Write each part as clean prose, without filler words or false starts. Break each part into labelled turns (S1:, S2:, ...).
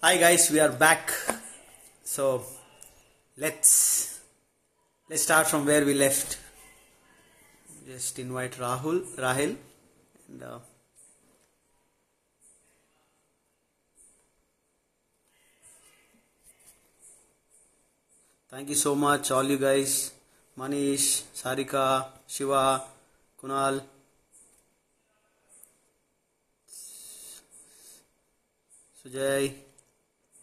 S1: Hi guys, we are back. So let's start from where we left. Just invite Rahil, and thank you so much, all you guys, Manish, Sarika, Shiva, Kunal. Sujay,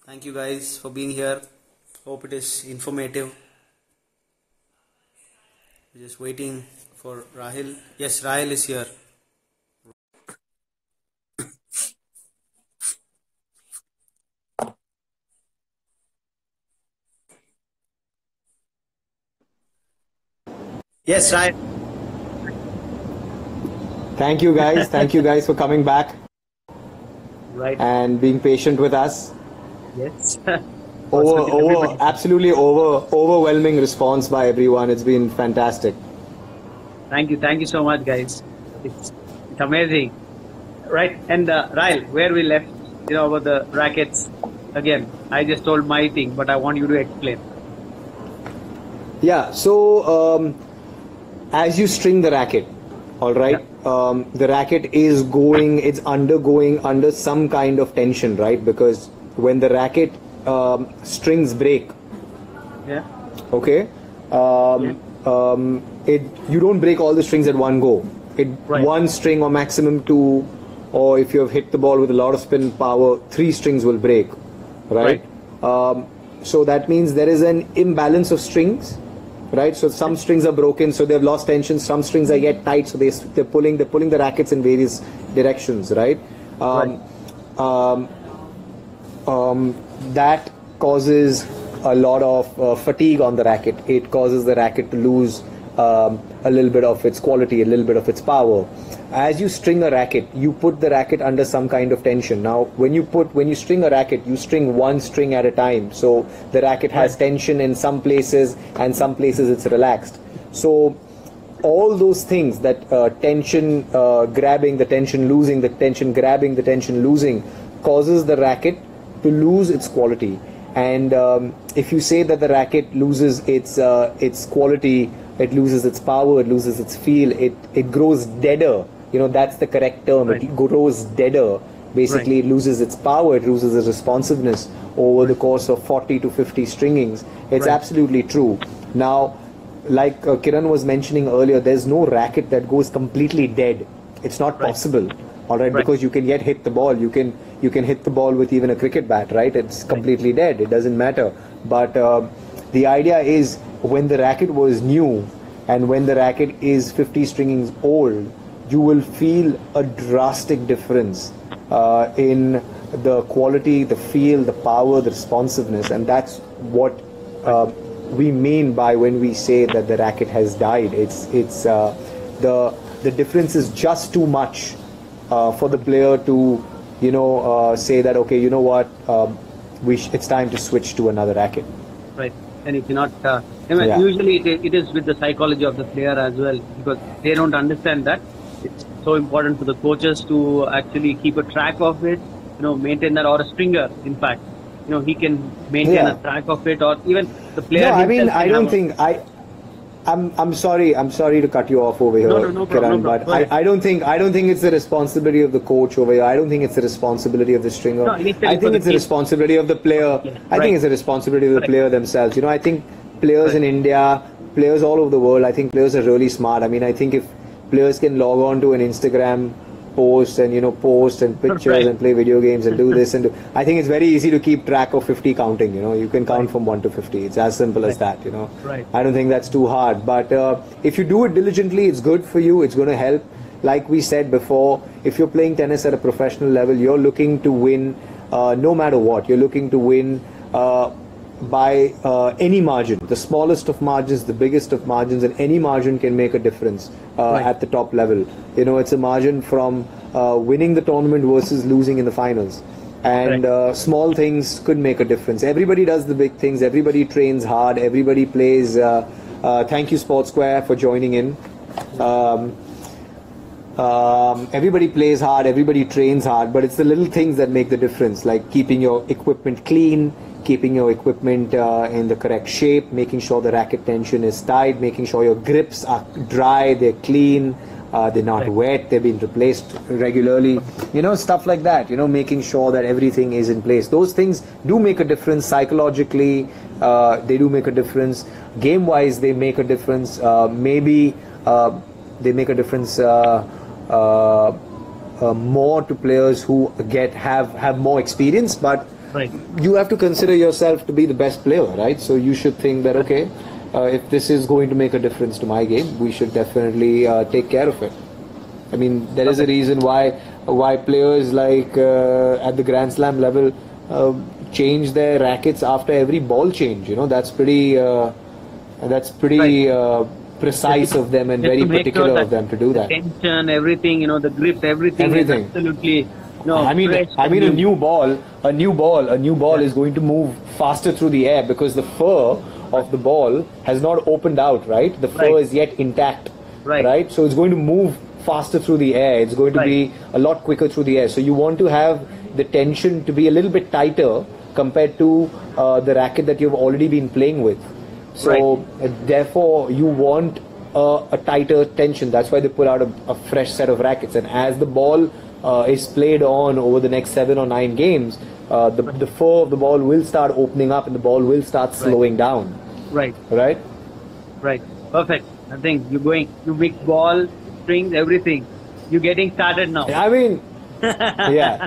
S1: thank you guys for being here. Hope it is informative. We're just waiting for Rahil. Yes, Rahil is here. Yes, Rahil.
S2: Thank you guys. Thank you guys for coming back
S1: Right.
S2: and being patient with us.
S1: Yes.
S2: Absolutely overwhelming response by everyone. It's been fantastic.
S1: Thank you so much, guys. It's amazing, right? And Rahil, where we left, about the rackets. Again, I just told my thing, but I want you to explain.
S2: Yeah. So as you string the racket, all right, the racket is it's undergoing under some kind of tension, right? Because when the racket strings break,
S1: Yeah.
S2: okay, you don't break all the strings at one go.
S1: Right.
S2: One string or maximum two, or if you have hit the ball with a lot of spin power, three strings will break, right? So that means there is an imbalance of strings, right? So some strings are broken, so they've lost tension. Some strings are yet tight, so they're pulling the rackets in various directions, right? That causes a lot of fatigue on the racket. It causes the racket to lose a little bit of its quality, a little bit of its power. As you string a racket, you put the racket under some kind of tension. Now, when you string a racket, you string one string at a time. So the racket has tension in some places, and some places it's relaxed. So all those things, that tension grabbing, the tension losing, the tension grabbing, the tension losing, causes the racket to lose its quality. And if you say that the racket loses its quality, it loses its power, it loses its feel, it grows deader. That's the correct term.
S1: Right.
S2: It grows deader. Basically, It loses its power, it loses its responsiveness over the course of 40 to 50 stringings. It's absolutely true. Now, like Kiran was mentioning earlier, there's no racket that goes completely dead. It's not possible. All right, because you can yet hit the ball. You can hit the ball with even a cricket bat, right? It's completely dead. It doesn't matter. But the idea is, when the racket was new and when the racket is 50 stringings old, you will feel a drastic difference in the quality, the feel, the power, the responsiveness, and that's what we mean by when we say that the racket has died. It's the difference is just too much for the player to say that, okay, you know what, it's time to switch to another racket.
S1: Right. And if you're not, usually it is with the psychology of the player as well, because they don't understand that. It's so important for the coaches to actually keep a track of it, maintain that, or a stringer, in fact. He can maintain a track of it, or even the player.
S2: No, I mean, I don't think I'm sorry to cut you off over here,
S1: no
S2: Kiran,
S1: problem.
S2: but I don't think it's the responsibility of the coach over here. I don't think it's the responsibility of the stringer.
S1: No,
S2: I think it's the responsibility of the player. I think it's the responsibility of the player themselves. I think players in India, players all over the world, I think players are really smart. I mean, I think if players can log on to an Instagram post and post and pictures and play video games and do this and I think it's very easy to keep track of 50 counting. You can count from 1 to 50. It's as simple as that. I don't think that's too hard, but if you do it diligently, it's good for you. It's going to help. Like we said before, if you're playing tennis at a professional level, you're looking to win no matter what. You're looking to win by any margin, the smallest of margins, the biggest of margins, and any margin can make a difference at the top level. It's a margin from winning the tournament versus losing in the finals. And small things could make a difference. Everybody does the big things. Everybody trains hard. Everybody plays. Thank you, Sports Square, for joining in. Everybody plays hard, everybody trains hard, but it's the little things that make the difference, like keeping your equipment clean, keeping your equipment in the correct shape, making sure the racket tension is tight, making sure your grips are dry, they're clean, they're not wet, they've been replaced regularly, stuff like that, making sure that everything is in place. Those things do make a difference psychologically, they do make a difference. Game-wise, they make a difference. Maybe they make a difference more to players who have more experience, but you have to consider yourself to be the best player, right? So you should think that, okay, if this is going to make a difference to my game, we should definitely take care of it. I mean, there is a reason why players like at the Grand Slam level change their rackets after every ball change. That's pretty precise of them and very particular of them to do that.
S1: Tension, everything, the grip, everything. Is absolutely.
S2: I mean, a new ball is going to move faster through the air because the fur of the ball has not opened out, right? The fur is yet intact, right? So it's going to move faster through the air. It's going to be a lot quicker through the air. So you want to have the tension to be a little bit tighter compared to the racket that you've already been playing with. So therefore, you want a tighter tension. That's why they put out a fresh set of rackets. And as the ball is played on over the next 7 or 9 games, the fur of the ball will start opening up and the ball will start slowing down. Right.
S1: Perfect. I think you mix ball, strings, everything. You're getting started now.
S2: I mean, yeah.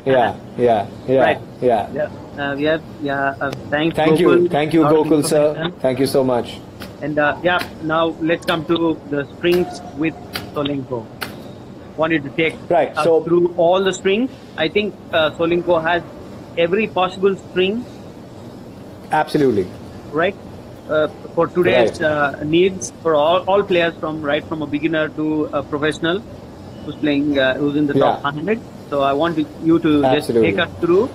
S1: Thanks.
S2: Thank you, Gokul sir. Thank you so much.
S1: And now let's come to the strings with Solinco. Wanted to take through all the strings. I think Solinco has every possible string.
S2: Absolutely.
S1: Right. For today's needs, for all players from a beginner to a professional who's playing, who's in the top 100. So I want you to just take us through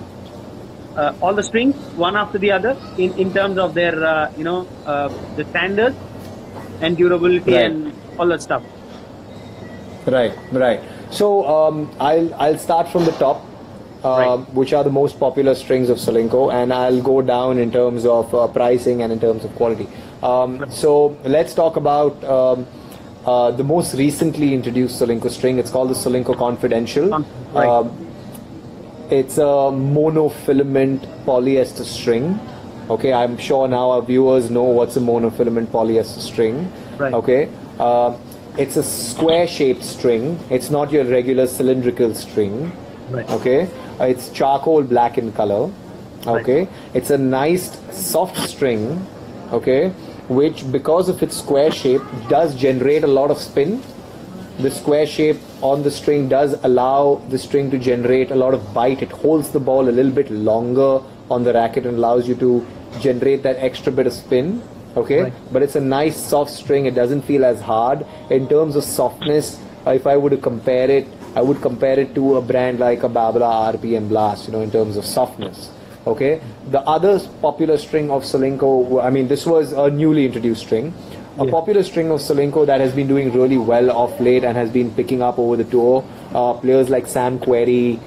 S1: all the strings one after the other in terms of their the standards and durability and all that stuff.
S2: Right. So I'll start from the top, which are the most popular strings of Solinco, and I'll go down in terms of pricing and in terms of quality. So let's talk about the most recently introduced Solinco string. It's called the Solinco Confidential. It's a monofilament polyester string. Okay, I'm sure now our viewers know what's a monofilament polyester string. Okay, it's a square-shaped string. It's not your regular cylindrical string. Okay, it's charcoal black in color. Okay, it's a nice soft string. Okay, which because of its square shape does generate a lot of spin. The square shape on the string does allow the string to generate a lot of bite. It holds the ball a little bit longer on the racket and allows you to generate that extra bit of spin. Okay, but it's a nice soft string. It doesn't feel as hard. In terms of softness, if I were to compare it, I would compare it to a brand like a Babla RPM Blast, in terms of softness. Okay, the other popular string of Solinco, I mean, this was a newly introduced string. A popular string of Solinco that has been doing really well of late and has been picking up over the tour. Players like Sam Querrey,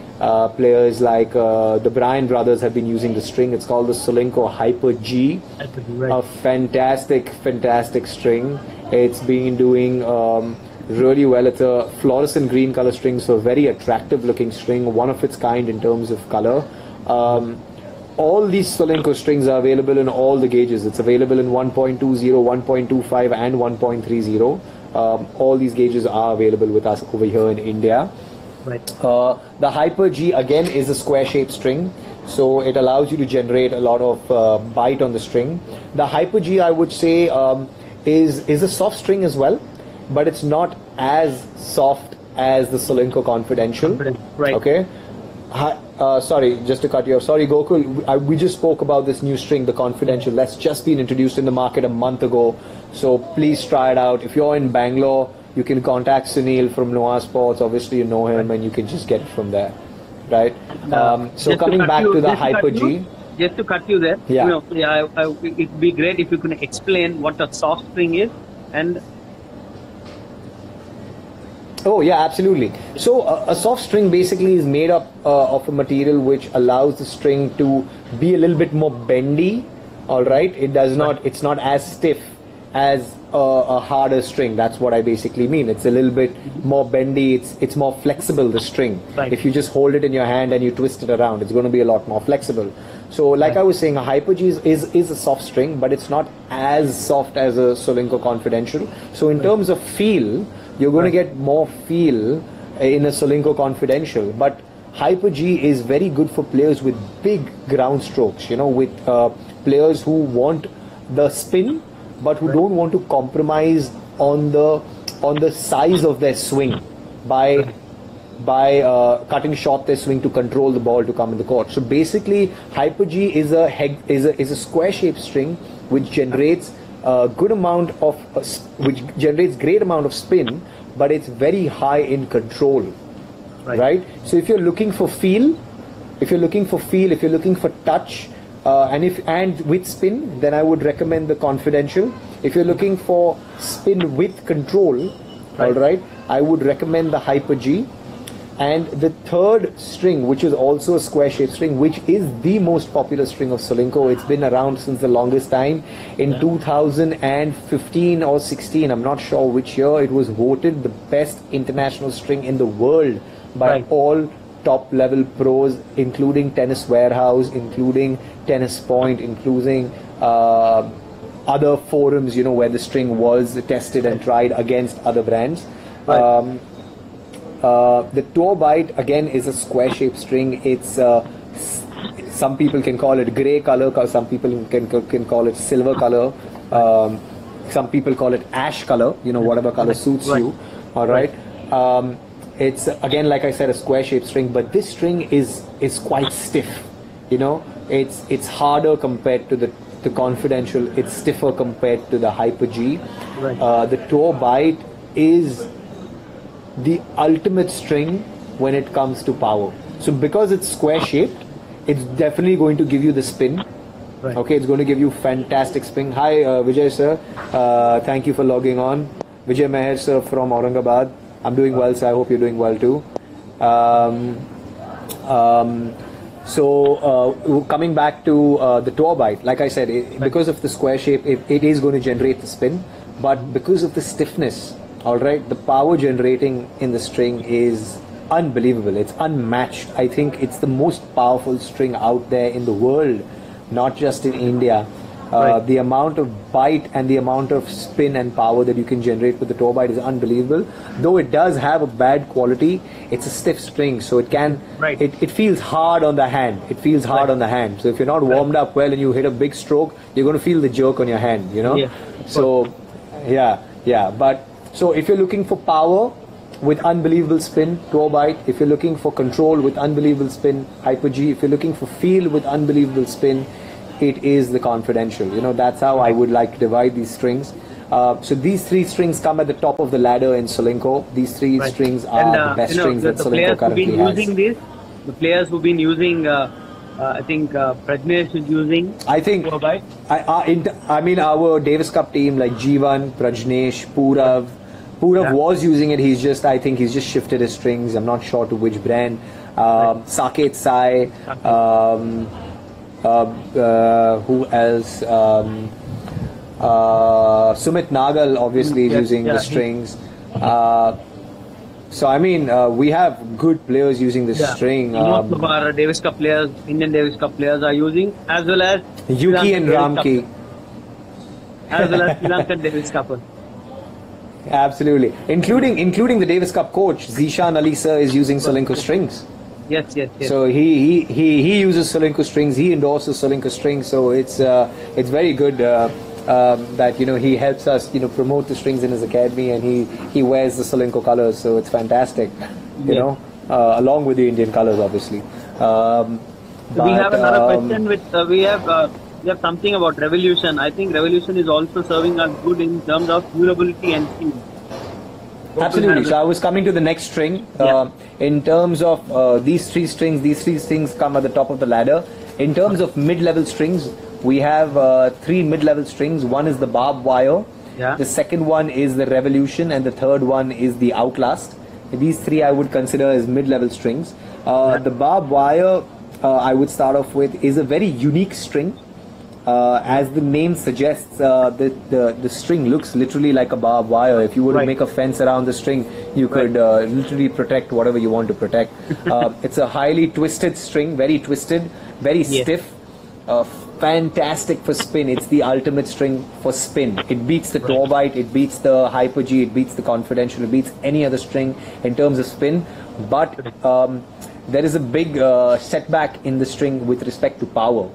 S2: players like the Bryan brothers have been using the string. It's called the Solinco Hyper G. A fantastic string. It's been doing really well. It's a fluorescent green color string, so a very attractive looking string, one of its kind in terms of color. All these Solinco strings are available in all the gauges. It's available in 1.20, 1.25 and 1.30. All these gauges are available with us over here in India. The Hyper G again is a square shaped string, so it allows you to generate a lot of bite on the string. The Hyper G, I would say, is a soft string as well, but it's not as soft as the Solinco Confidential. Okay. Sorry, just to cut you off. Sorry, Gokul. We just spoke about this new string, the Confidential. That's just been introduced in the market a month ago. So please try it out. If you're in Bangalore, you can contact Sunil from Noah Sports. Obviously, you know him, and you can just get it from there, right? So coming back to the Hyper G.
S1: Just to cut you there, it'd be great if you can explain what a soft string is and.
S2: Oh yeah, absolutely. So a soft string basically is made up of a material which allows the string to be a little bit more bendy. All right, it does not. It's not as stiff as a harder string. That's what I basically mean. It's a little bit more bendy. It's more flexible. The string.
S1: Right.
S2: If you just hold it in your hand and you twist it around, it's going to be a lot more flexible. So, like I was saying, a Hyper-G is a soft string, but it's not as soft as a Solinco Confidential. So, in terms of feel, you're going to get more feel in a Solinco Confidential. But Hyper-G is very good for players with big ground strokes, with players who want the spin, but who don't want to compromise on the size of their swing by cutting short their swing to control the ball to come in the court. So basically, Hyper-G is a square-shaped string which generates a good amount of which generates great amount of spin, but it's very high in control. Right? So if you're looking for feel, if you're looking for touch, and with spin, then I would recommend the Confidential. If you're looking for spin with control, all right, I would recommend the Hyper-G. And the third string, which is also a square-shaped string, which is the most popular string of Solinco. It's been around since the longest time. In 2015 or 16, I'm not sure which year, it was voted the best international string in the world by all top-level pros, including Tennis Warehouse, including Tennis Point, including other forums, where the string was tested and tried against other brands. The Tour Bite again is a square-shaped string. It's some people can call it grey color, some people can call it silver color, some people call it ash color. Whatever color suits you. All right. It's again, like I said, a square-shaped string, but this string is quite stiff. It's harder compared to the Confidential. It's stiffer compared to the Hyper-G. The Tour Bite is the ultimate string when it comes to power. So because it's square shaped, it's definitely going to give you the spin. Okay, it's going to give you fantastic spin. Hi Vijay sir, thank you for logging on. Vijay Meher sir from Aurangabad. I'm doing well, so I hope you're doing well too. So coming back to the Tour Bite, like I said, because of the square shape, it is going to generate the spin, but because of the stiffness, all right, the power generating in the string is unbelievable. It's unmatched. I think it's the most powerful string out there in the world, not just in India. The amount of bite and the amount of spin and power that you can generate with the Tour Bite is unbelievable. Though it does have a bad quality, it's a stiff string, so it can it feels hard on the hand. It feels hard on the hand. So if you're not warmed up well and you hit a big stroke, you're going to feel the jerk on your hand. So but so if you're looking for power with unbelievable spin, Tour Bite. If you're looking for control with unbelievable spin, Hyper-G. If you're looking for feel with unbelievable spin, it is the Confidential. That's how I would like to divide these strings. So these three strings come at the top of the ladder in Solinco. These three strings are the best strings that Solinco currently has.
S1: The players who've been using, I think Prajnesh is using.
S2: I think, I mean, our Davis Cup team like Jeevan, Prajnesh, Purav was using it. I think he's just shifted his strings. I'm not sure to which brand. Saket Sai. Who else? Sumit Nagal obviously is using the strings. So I mean, we have good players using this string.
S1: Most of our Davis Cup players, Indian Davis Cup players, are using, as well as
S2: Yuki and Ramki,
S1: as well as Sri Lankan Davis Cup.
S2: Absolutely, including the Davis Cup coach Zishan Ali sir is using Solinco strings.
S1: Yes.
S2: So he uses Solinco strings. He endorses Solinco strings. So it's very good that he helps us promote the strings in his academy, and he wears the Solinco colors. So it's fantastic, along with the Indian colors, obviously.
S1: We have another question with we have something about Revolution. I think Revolution is also serving us good in terms of durability and speed.
S2: Absolutely. So I was coming to the next string. In terms of these three strings come at the top of the ladder. In terms of mid-level strings, we have three mid-level strings. One is the barbed wire. The second one is the Revolution, and the third one is the Outlast. These three I would consider as mid-level strings. The barbed wire, I would start off with, is a very unique string. As the name suggests, the string looks literally like a barbed wire. If you were to make a fence around the string, you could literally protect whatever you want to protect. It's a highly twisted string, very twisted, very stiff. Fantastic for spin. It's the ultimate string for spin. It beats the Torbite, it beats the Hyper-G, it beats the Confidential, it beats any other string in terms of spin. But there is a big setback in the string with respect to power.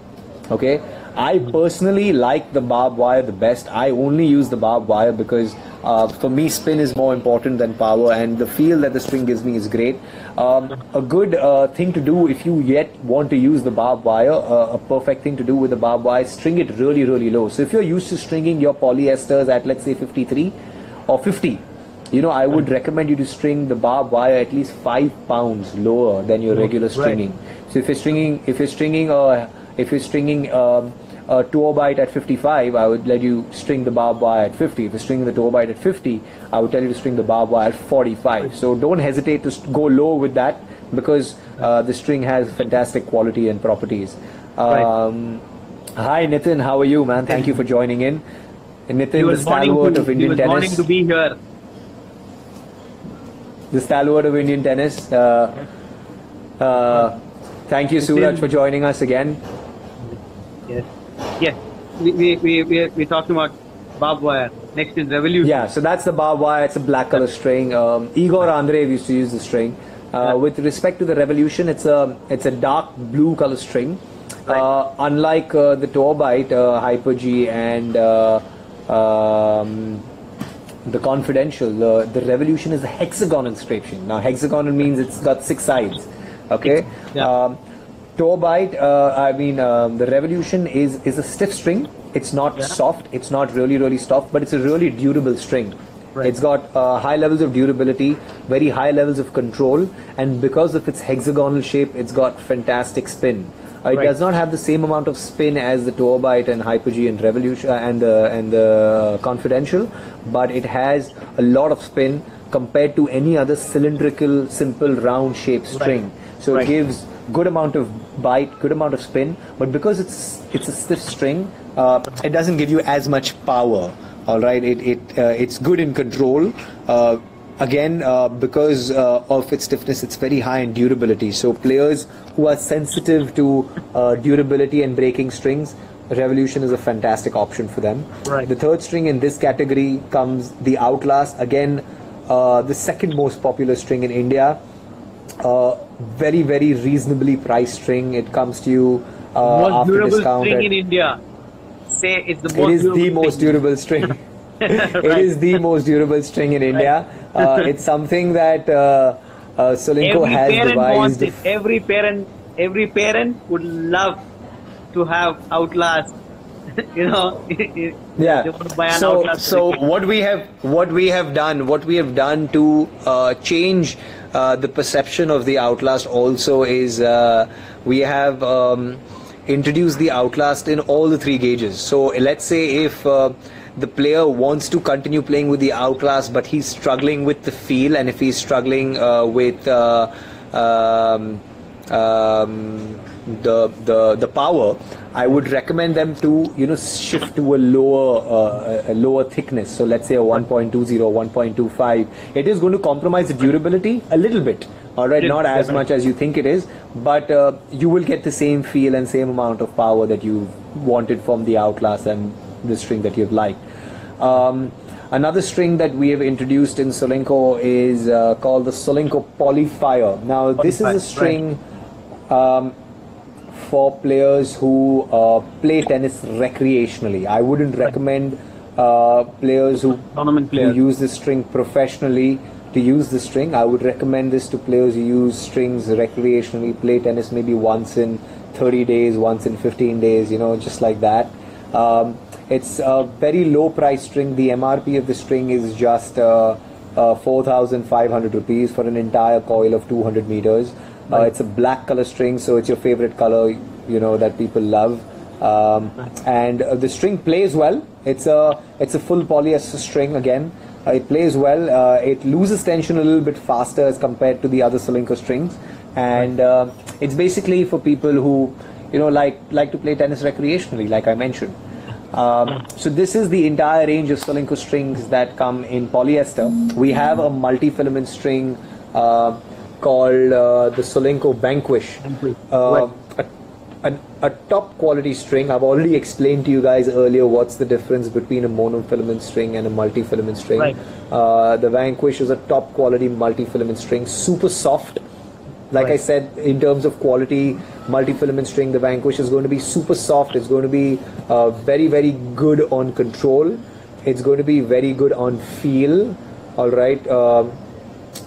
S2: Okay, I personally like the barbed wire the best. I only use the barbed wire because for me spin is more important than power, and the feel that the string gives me is great. A good thing to do if you yet want to use the barbed wire, a perfect thing to do with the barbed wire, string it really, really low. So if you're used to stringing your polyesters at, let's say, 53 or 50, you know, I would recommend you to string the barbed wire at least 5 pounds lower than your regular stringing. So if you're stringing a Torbite at 55, I would let you string the barbed wire at 50. If you're stringing the Torbite at 50, I would tell you to string the barbed wire at 45. So don't hesitate to go low with that, because the string has fantastic quality and properties. Hi Nitin, how are you, man? Thank you for joining in. Nitin, the stalwart of Indian tennis.
S1: Morning to be here.
S2: The stalwart of Indian tennis. Thank you, Suraj, for joining us again.
S1: Yes. Yes. We're talking about barbed wire. Next is Revolution.
S2: Yeah, so that's the barbed wire. It's a black color string. Igor Andreev used to use the string. With respect to the Revolution, it's a dark blue color string. Unlike the Torbite, Hyper-G, and the Confidential, the Revolution is a hexagonal string. Now, hexagonal means it's got 6 sides. Okay. Torbite, the Revolution is a stiff string. It's not soft. It's not really soft, but it's a really durable string. It's got high levels of durability, very high levels of control, and because of its hexagonal shape, it's got fantastic spin. It does not have the same amount of spin as the Torbite and Hyper-G and Revolution and the Confidential, but it has a lot of spin compared to any other cylindrical, simple, round shaped string. So it gives good amount of bite, good amount of spin, but because it's a stiff string, it doesn't give you as much power. All right, it's good in control. Again, because of its stiffness, it's very high in durability. So players who are sensitive to durability and breaking strings, Revolution is a fantastic option for them. The third string in this category comes the Outlast. Again, the second most popular string in India. Very reasonably priced string. It comes to you after discount.
S1: String in India. Say it's the most.
S2: It is the most durable string. It is the most durable string in India. It's something that Solinco has devised.
S1: Every parent would love to have Outlast. You know.
S2: So what we have done to change the perception of the Outlast also is we have introduced the Outlast in all the 3 gauges. So let's say if the player wants to continue playing with the Outlast, but he's struggling with the feel, and if he's struggling with the power, I would recommend them to shift to a lower thickness. So let's say a 1.20, 1.25. It is going to compromise the durability a little bit. All right, not as much as you think it is, but you will get the same feel and same amount of power that you wanted from the Outlast and the string that you've liked. Another string that we have introduced in Solinco is called the Solinco Polyfire. Now, this is a string for players who play tennis recreationally. I wouldn't recommend players who use this string professionally to use the string. I would recommend this to players who use strings recreationally, play tennis maybe once in 30 days, once in 15 days, just like that. It's a very low price string. The MRP of the string is just 4,500 rupees for an entire coil of 200 meters. It's a black color string, so it's your favorite color, that people love. And the string plays well. It's a full polyester string again. It plays well. It loses tension a little bit faster as compared to the other Solinco strings, and it's basically for people who, you know, like to play tennis recreationally, like I mentioned. So this is the entire range of Solinco strings that come in polyester. We have a multi-filament string called the Solinco Vanquish. A top quality string. I've already explained to you guys earlier what's the difference between a monofilament string and a multi-filament string.
S1: Right.
S2: The Vanquish is a top quality multi-filament string, super soft. Like I said, in terms of quality, multi-filament string, the Vanquish is going to be super soft. It's going to be very, very good on control. It's going to be very good on feel. All right.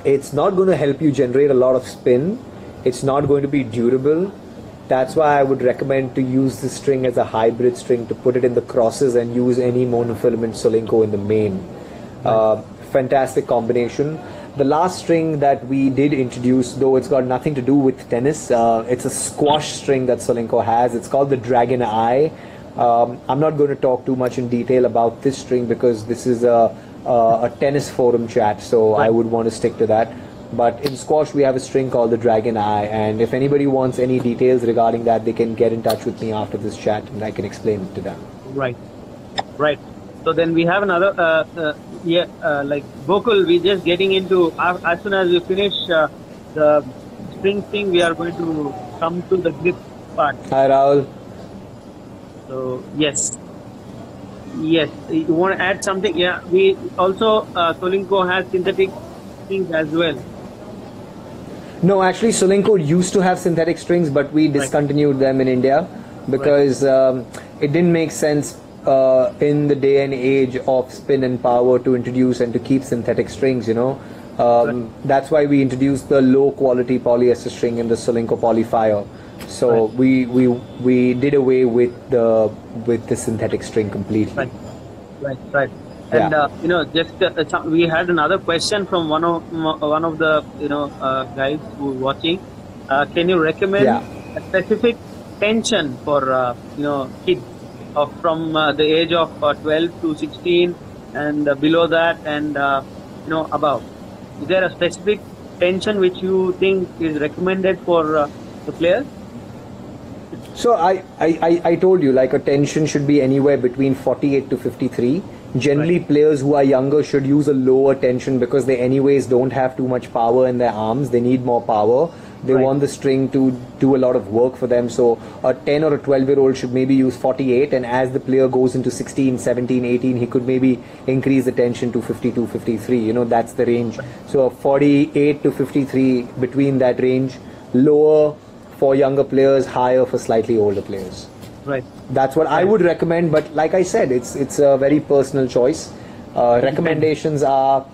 S2: It's not going to help you generate a lot of spin. It's not going to be durable. That's why I would recommend to use this string as a hybrid string, to put it in the crosses and use any monofilament Solinco in the main. Fantastic combination. The last string that we did introduce, though it's got nothing to do with tennis, it's a squash string that Solinco has. It's called the Dragon Eye. I'm not going to talk too much in detail about this string because this is a tennis forum chat, so I would want to stick to that. But in squash, we have a string called the Dragon Eye, and if anybody wants any details regarding that, they can get in touch with me after this chat, and I can explain it to them.
S1: Right. So then we have another, like Gokul, we're just getting into, as soon as we finish the string thing, we are going to come to the grip part.
S2: Hi, Rahul.
S1: So, yes, you want to add something? Yeah, we also, Solinco has synthetic things as well.
S2: No, actually, Solinco used to have synthetic strings, but we discontinued them in India because it didn't make sense in the day and age of spin and power to introduce and to keep synthetic strings, you know. That's why we introduced the low quality polyester string in the Solinco Polyfire. So we did away with the synthetic string completely.
S1: Right. And you know, just we had another question from one of the guys who are watching. Can you recommend a specific tension for kids from the age of 12 to 16 and below that and above? Is there a specific tension which you think is recommended for the players?
S2: So I told you, like, a tension should be anywhere between 48 to 53. Generally, players who are younger should use a lower tension because they anyways don't have too much power in their arms. They need more power. They want the string to do a lot of work for them. So a 10 or a 12-year-old should maybe use 48, and as the player goes into 16, 17, 18, he could maybe increase the tension to 52, 53. You know, that's the range. So 48 to 53, between that range, lower for younger players, higher for slightly older players.
S1: Right.
S2: That's what I would recommend, but like I said, it's a very personal choice. Recommendations are,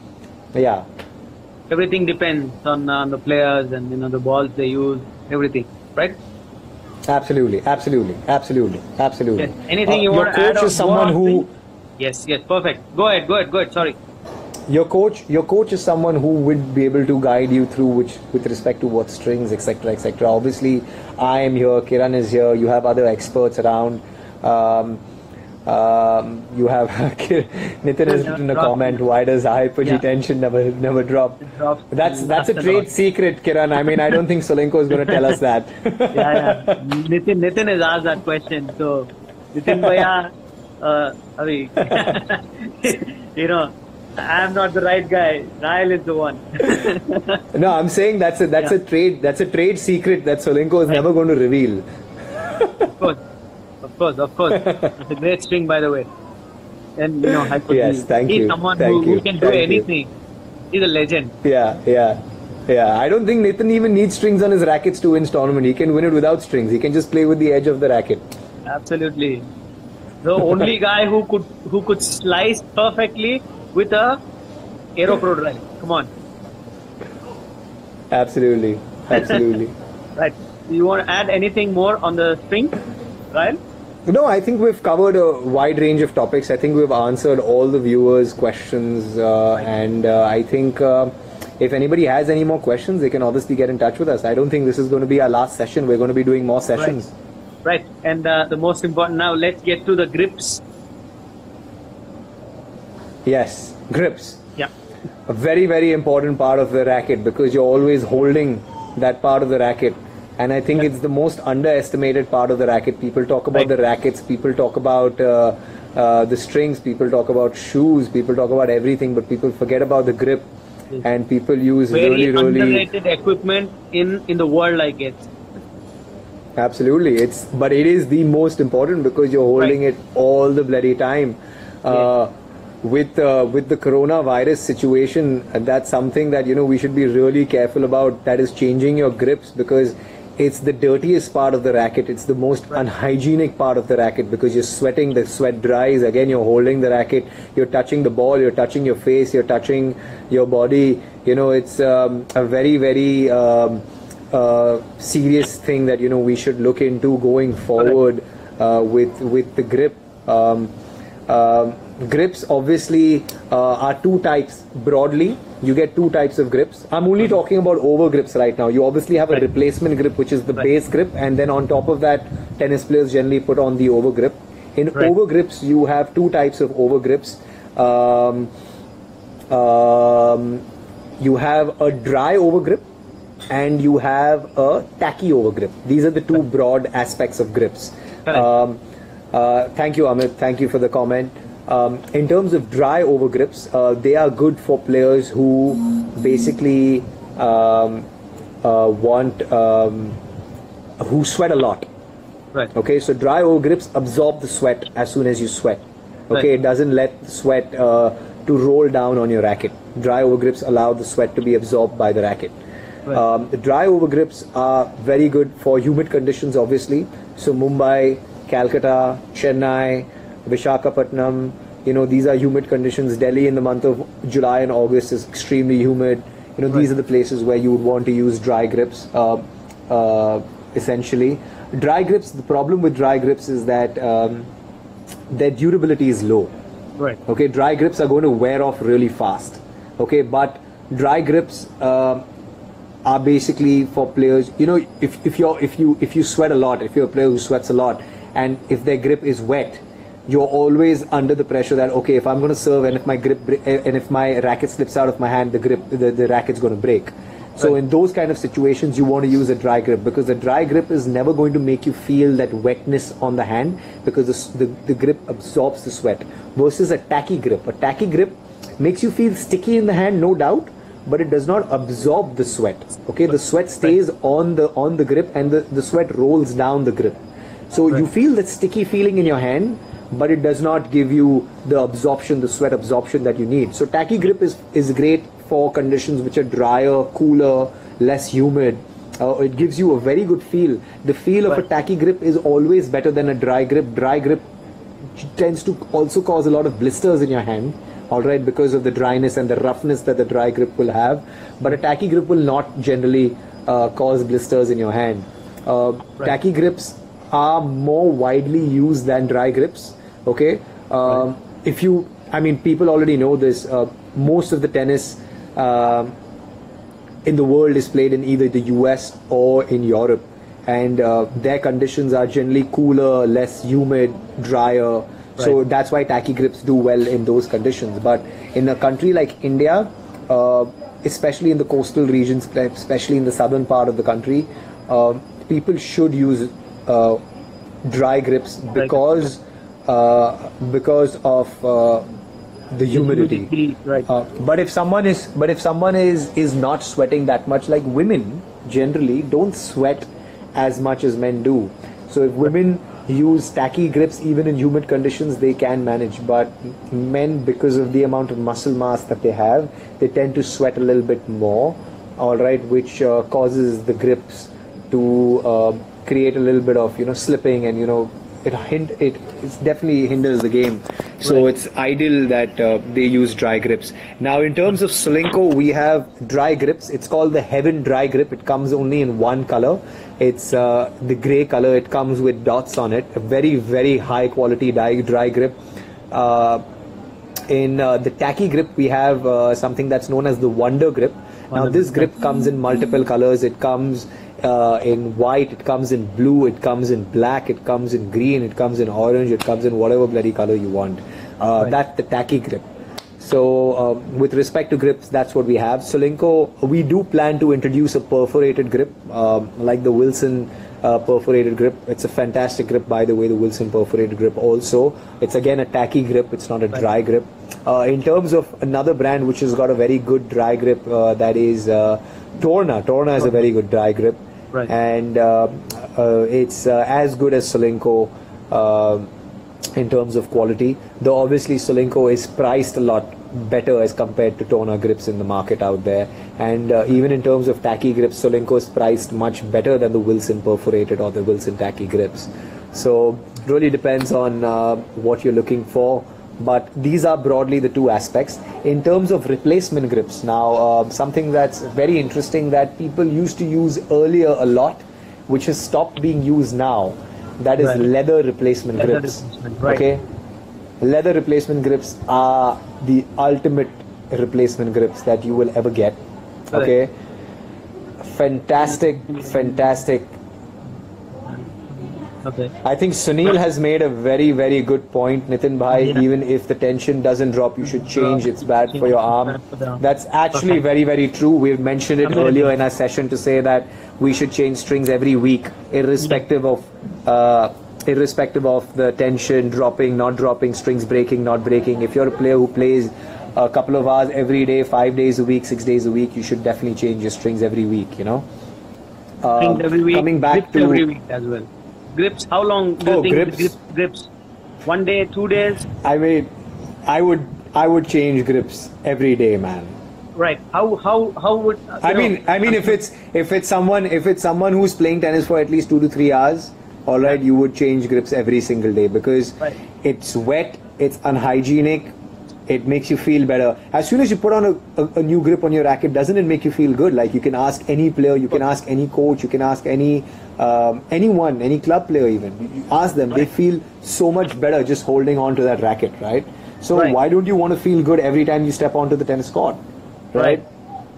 S1: everything depends on the players and the balls they use, everything, right?
S2: Absolutely.
S1: Yes. Anything you want to add?
S2: Your coach is someone who.
S1: Yes, perfect. Go ahead. Sorry.
S2: Your coach is someone who would be able to guide you through with respect to what strings, etc., etc. Obviously, I am here, Kiran is here, you have other experts around. You have Nitin has written a comment, why does hyper-G tension never drop? That's a trade secret, Kiran. I mean, I don't think Solinco is going to tell us that.
S1: Nitin has asked that question. So, Nitin Bhaiya, I am not the right guy. Rahil is the one.
S2: No, I'm saying that's a trade secret that Solinco is never going to reveal.
S1: Of course. It's a great string, by the way. And
S2: yes, thank you.
S1: He's someone who can do anything. He's a legend.
S2: Yeah. I don't think Nitin even needs strings on his rackets to win tournament. He can win it without strings. He can just play with the edge of the racket.
S1: Absolutely. The only guy who could slice perfectly with a Aero Pro drive. Come on.
S2: Absolutely.
S1: Right. You want to add anything more on the string, Rahil?
S2: No, I think we've covered a wide range of topics. I think we've answered all the viewers' questions, and I think if anybody has any more questions, they can obviously get in touch with us. I don't think this is going to be our last session. We're going to be doing more sessions.
S1: Right. And the most important now, let's get to the grips.
S2: Yes, grips. a very, very important part of the racket, because you're always holding that part of the racket. And I think it's the most underestimated part of the racket. People talk about the rackets, people talk about the strings, people talk about shoes, people talk about everything, but people forget about the grip. And people use
S1: very
S2: really
S1: underrated equipment in the world, I guess.
S2: Absolutely, but it is the most important, because you're holding it all the bloody time. With the coronavirus situation, that's something that we should be really careful about. That is changing your grips, because it's the dirtiest part of the racket. It's the most unhygienic part of the racket, because you're sweating, the sweat dries. Again, you're holding the racket, you're touching the ball, you're touching your face, you're touching your body. It's a very, very serious thing that we should look into going forward with the grip. Grips obviously are two types broadly. You get two types of grips. I'm only talking about over grips right now. You obviously have a replacement grip, which is the base grip, and then on top of that, tennis players generally put on the over grip. In over grips, you have two types of over grips. You have a dry over grip, and you have a tacky over grip. These are the two broad aspects of grips. Thank you, Amit. Thank you for the comment. In terms of dry over grips, they are good for players who basically who sweat a lot. Okay, so dry over grips absorb the sweat as soon as you sweat. Okay, it doesn't let the sweat to roll down on your racket. Dry over grips allow the sweat to be absorbed by the racket. The dry over grips are very good for humid conditions, obviously. So Mumbai, Calcutta, Chennai, Visakhapatnam, these are humid conditions. Delhi in the month of July and August is extremely humid. These are the places where you would want to use dry grips, essentially. Dry grips, the problem with dry grips is that their durability is low. Okay, dry grips are going to wear off really fast. Okay, but dry grips are basically for players, if you sweat a lot, if you're a player who sweats a lot, and if their grip is wet, you're always under the pressure that, okay, if I'm going to serve and if my grip and if my racket slips out of my hand, the racket's going to break. So in those kind of situations, you want to use a dry grip, because the dry grip is never going to make you feel that wetness on the hand, because the grip absorbs the sweat, versus a tacky grip. A tacky grip makes you feel sticky in the hand, no doubt, but it does not absorb the sweat. Okay, the sweat stays on the grip, and the sweat rolls down the grip. So you feel that sticky feeling in your hand, but it does not give you the absorption, the sweat absorption that you need. So tacky grip is great for conditions which are drier, cooler, less humid. It gives you a very good feel. The feel of a tacky grip is always better than a dry grip. Dry grip tends to also cause a lot of blisters in your hand, alright, because of the dryness and the roughness that the dry grip will have. But a tacky grip will not generally cause blisters in your hand. Tacky grips are more widely used than dry grips. Okay, people already know this. Most of the tennis in the world is played in either the US or in Europe, and their conditions are generally cooler, less humid, drier. So that's why tacky grips do well in those conditions. But in a country like India, especially in the coastal regions, especially in the southern part of the country, people should use dry grips because of the humidity. But if someone is not sweating that much, like women generally don't sweat as much as men do. So if women use tacky grips even in humid conditions, they can manage. But men, because of the amount of muscle mass that they have, they tend to sweat a little bit more, alright, which causes the grips to create a little bit of slipping, and it definitely hinders the game. So it's ideal that they use dry grips. Now in terms of Solinco, we have dry grips. It's called the Heaven Dry Grip. It comes only in one color. It's the grey color. It comes with dots on it. A very, very high quality dry grip. In the tacky grip, we have something that's known as the Wonder Grip. Now this grip comes in multiple colors. It comes in white, it comes in blue, it comes in black, it comes in green, it comes in orange, it comes in whatever bloody color you want. That's the tacky grip. So with respect to grips, that's what we have. Solinco, we do plan to introduce a perforated grip like the Wilson perforated grip. It's a fantastic grip, by the way, the Wilson perforated grip also. It's again a tacky grip, it's not a dry grip. In terms of another brand which has got a very good dry grip, that is Torna. Torna is a very good dry grip.
S1: Right.
S2: And it's as good as Solinco in terms of quality, though obviously Solinco is priced a lot better as compared to Torna grips in the market out there, and even in terms of tacky grips, Solinco is priced much better than the Wilson perforated or the Wilson tacky grips. So it really depends on what you're looking for, but these are broadly the two aspects. In terms of replacement grips, now something that's very interesting that people used to use earlier a lot, which has stopped being used now, that is leather replacement grips. Okay, leather replacement grips are the ultimate replacement grips that you will ever get. Okay, fantastic.
S1: Okay.
S2: I think Sunil has made a very good point, Nitin bhai. Even if the tension doesn't drop, you should change. It's bad for your arm. That's actually very true. We've mentioned it earlier in our session to say that we should change strings every week, irrespective of the tension dropping, not dropping, strings breaking, not breaking. If you're a player who plays a couple of hours every day, 5 days a week, 6 days a week, you should definitely change your strings every week, you know.
S1: Every week,
S2: coming back to
S1: every week as well. Grips, how long do you think grips? 1 day, 2 days?
S2: I mean, I would change grips every day, man.
S1: Right. How would
S2: I mean if it's someone who's playing tennis for at least 2 to 3 hours, all right, you would change grips every single day because it's wet, it's unhygienic, it makes you feel better. As soon as you put on a new grip on your racket, doesn't it make you feel good? Like you can ask any player, you can ask any coach, you can ask anyone, any club player even. You ask them, they feel so much better just holding on to that racket, right? So why don't you want to feel good every time you step onto the tennis court, right?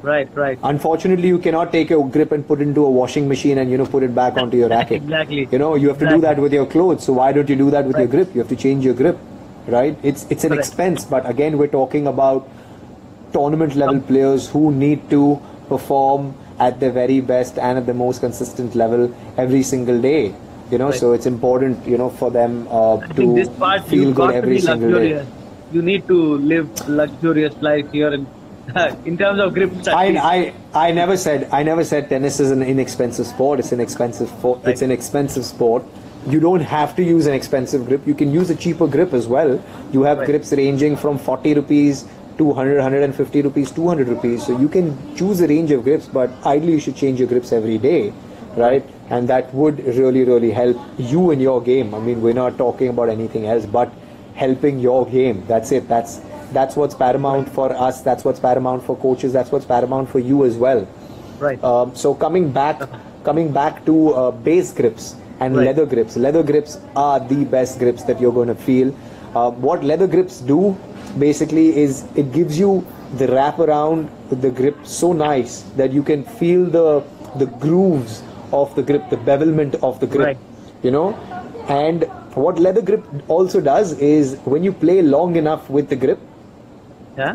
S1: Right.
S2: Unfortunately, you cannot take a grip and put it into a washing machine and put it back onto your racket.
S1: Exactly.
S2: You have to do that with your clothes. So why don't you do that with your grip? You have to change your grip, right? It's an expense, but again, we're talking about tournament level players who need to perform at their very best and at the most consistent level every single day. So it's important, for them to feel good every single day.
S1: You need to live luxurious life here in terms of grips.
S2: I never said tennis is an inexpensive sport. It's an expensive sport. It's an expensive sport. You don't have to use an expensive grip. You can use a cheaper grip as well. You have grips ranging from 40 rupees to 100, 150 rupees, 200 rupees. So you can choose a range of grips, but ideally you should change your grips every day, right? And that would really help you in your game. I mean, we're not talking about anything else but helping your game. That's it. That's what's paramount for us. That's what's paramount for coaches. That's what's paramount for you as well.
S1: Right.
S2: So coming back to base grips and leather grips. Leather grips are the best grips that you're going to feel. What leather grips do basically is it gives you the wrap around the grip so nice that you can feel the grooves of the grip, the bevelment of the grip, and what leather grip also does is when you play long enough with the grip,